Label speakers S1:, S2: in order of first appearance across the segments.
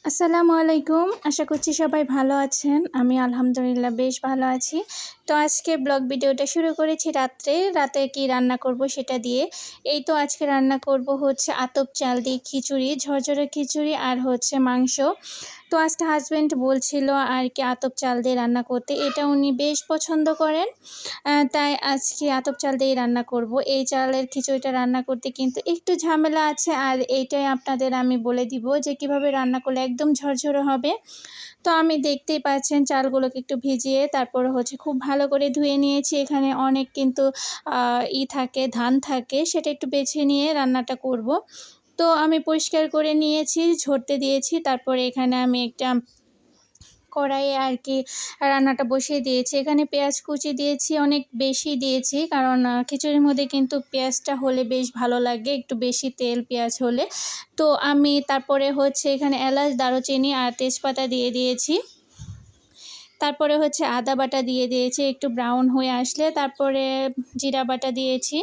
S1: আসসালামু আলাইকুম। আশা করছি সবাই ভালো আছেন। আমি আলহামদুলিল্লাহ বেশ ভালো আছি। তো আজকে ব্লগ ভিডিওটা শুরু করেছি রাত্রে। রাতে কি রান্না করব সেটা দিয়ে। এই তো আজকে রান্না করব হচ্ছে আতপ চাল দিয়ে খিচুড়ি, ঝরঝরে খিচুড়ি আর হচ্ছে মাংস। তো আজকে হাসব্যান্ড বলছিল আর কি আতপ চাল দিয়ে রান্না করতে। এটা উনি বেশ পছন্দ করেন। তাই আজকে আতপ চাল দিয়েই রান্না করব। এই চালের খিচুড়িটা রান্না করতে কিন্তু একটু ঝামেলা আছে, আর এইটাই আপনাদের আমি বলে দিব যে কিভাবে রান্না করলে একদম ঝরঝরে হবে। তো আমি দেখতেই পাচ্ছেন চালগুলোকে একটু ভিজিয়ে তারপর হচ্ছে খুব ভালো করে ধুয়ে নিয়েছি। এখানে অনেক কিন্তু থাকে, ধান থাকে, সেটা একটু বেছে নিয়ে রান্নাটা করব। তো আমি পরিষ্কার করে নিয়েছি, ঝরতে দিয়েছি। তারপরে এখানে আমি একটা কড়াইয়ে আর কি রান্নাটা বসিয়ে দিয়েছি। এখানে পেঁয়াজ কুচি দিয়েছি, অনেক বেশি দিয়েছি, কারণ খিচুড়ির মধ্যে কিন্তু পেঁয়াজটা হলে বেশ ভালো লাগে, একটু বেশি তেল পেঁয়াজ হলে। তো আমি তারপরে হচ্ছে এখানে এলাচ, দারুচিনি আর তেজপাতা দিয়ে দিয়েছি। তারপরে হচ্ছে আদা বাটা দিয়ে দিয়েছি, একটু ব্রাউন হয়ে আসলে তারপরে জিরা বাটা দিয়েছি।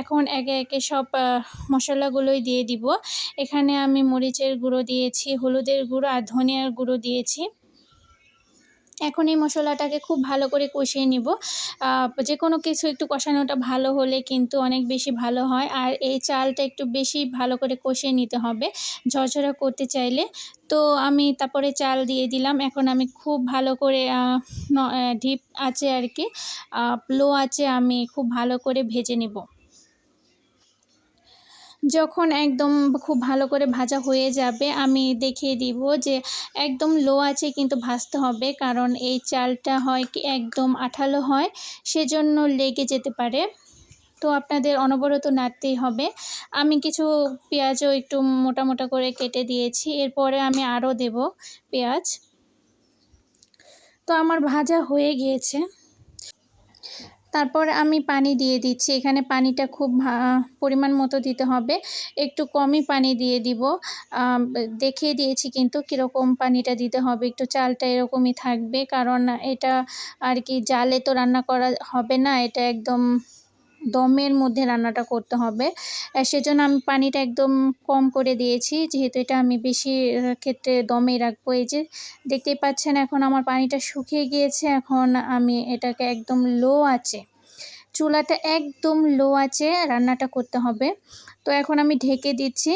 S1: এখন একে একে সব মশলাগুলোই দিয়ে দিব। এখানে আমি মরিচের গুঁড়ো দিয়েছি, হলুদের গুঁড়ো আর ধনিয়ার গুঁড়ো দিয়েছি। এখন এই মশলাটাকে খুব ভালো করে কষিয়ে নিব। যে কোনো কিছু একটু কষানোটা ভালো হলে কিন্তু অনেক বেশি ভালো হয়। আর এই চালটা একটু বেশি ভালো করে কষিয়ে নিতে হবে ঝরঝরা করতে চাইলে। তো আমি তারপরে চাল দিয়ে দিলাম। এখন আমি খুব ভালো করে ডিপ আঁচে আর কি, লো আঁচে আমি খুব ভালো করে ভেজে নেব। যখন একদম খুব ভালো করে ভাজা হয়ে যাবে আমি দেখিয়ে দিব যে একদম লো আঁচে কিন্তু ভাজতে হবে, কারণ এই চালটা হয় কি একদম আঠালো হয়, সেজন্য লেগে যেতে পারে। তো আপনাদের অনবরত নাড়তেই হবে। আমি কিছু পেঁয়াজও একটু মোটা মোটা করে কেটে দিয়েছি, এরপরে আমি আরও দেব পেঁয়াজ। তো আমার ভাজা হয়ে গিয়েছে। তারপর আমি পানি দিয়ে দিচ্ছি। এখানে পানিটা খুব পরিমাণ মতো দিতে হবে, একটু কমই পানি দিয়ে দিব। দেখিয়ে দিয়েছি কিন্তু কীরকম পানিটা দিতে হবে। একটু চালটা এরকমই থাকবে, কারণ এটা আর কি জালে তো রান্না করা হবে না, এটা একদম দমের মধ্যে রান্নাটা করতে হবে। সেজন্য আমি পানিটা একদম কম করে দিয়েছি, যেহেতু এটা আমি বেশি ক্ষেত্রে দমে রাখবো। এই যে দেখতেই পাচ্ছেন এখন আমার পানিটা শুকিয়ে গিয়েছে। এখন আমি এটাকে একদম লো আঁচে, চুলাটা একদম লো আঁচে রান্নাটা করতে হবে। তো এখন আমি ঢেকে দিচ্ছি,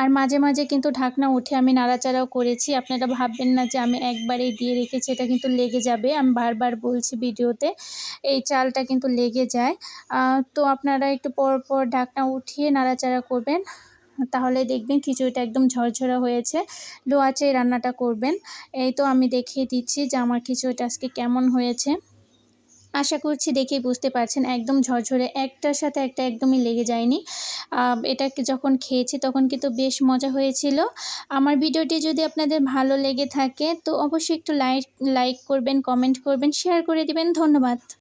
S1: আর মাঝে মাঝে কিন্তু ঢাকনা উঠে আমি নাড়াচাড়াও করেছি। আপনারা ভাববেন না যে আমি একবারেই দিয়ে রেখেছি, এটা কিন্তু লেগে যাবে। আমি বারবার বলছি ভিডিওতে, এই চালটা কিন্তু লেগে যায়। তো আপনারা একটু পর পর ঢাকনা উঠিয়ে নাড়াচাড়া করবেন, তাহলে দেখবেন খিচুড়িটা একদম ঝরঝরা হয়েছে। লো আঁচে রান্নাটা করবেন। এই তো আমি দেখিয়ে দিচ্ছি যে আমার খিচুড়িটা আজকে কেমন হয়েছে। আশা করছি দেখেই বুঝতে পারছেন একদম ঝরঝরে, একটার সাথে একটা একদমই লেগে যায়নি। এটাকে যখন খেয়েছি তখন কিন্তু বেশ মজা হয়েছিল। আমার ভিডিওটি যদি আপনাদের ভালো লেগে থাকে তো অবশ্যই একটু লাইক করবেন, কমেন্ট করবেন, শেয়ার করে দিবেন। ধন্যবাদ।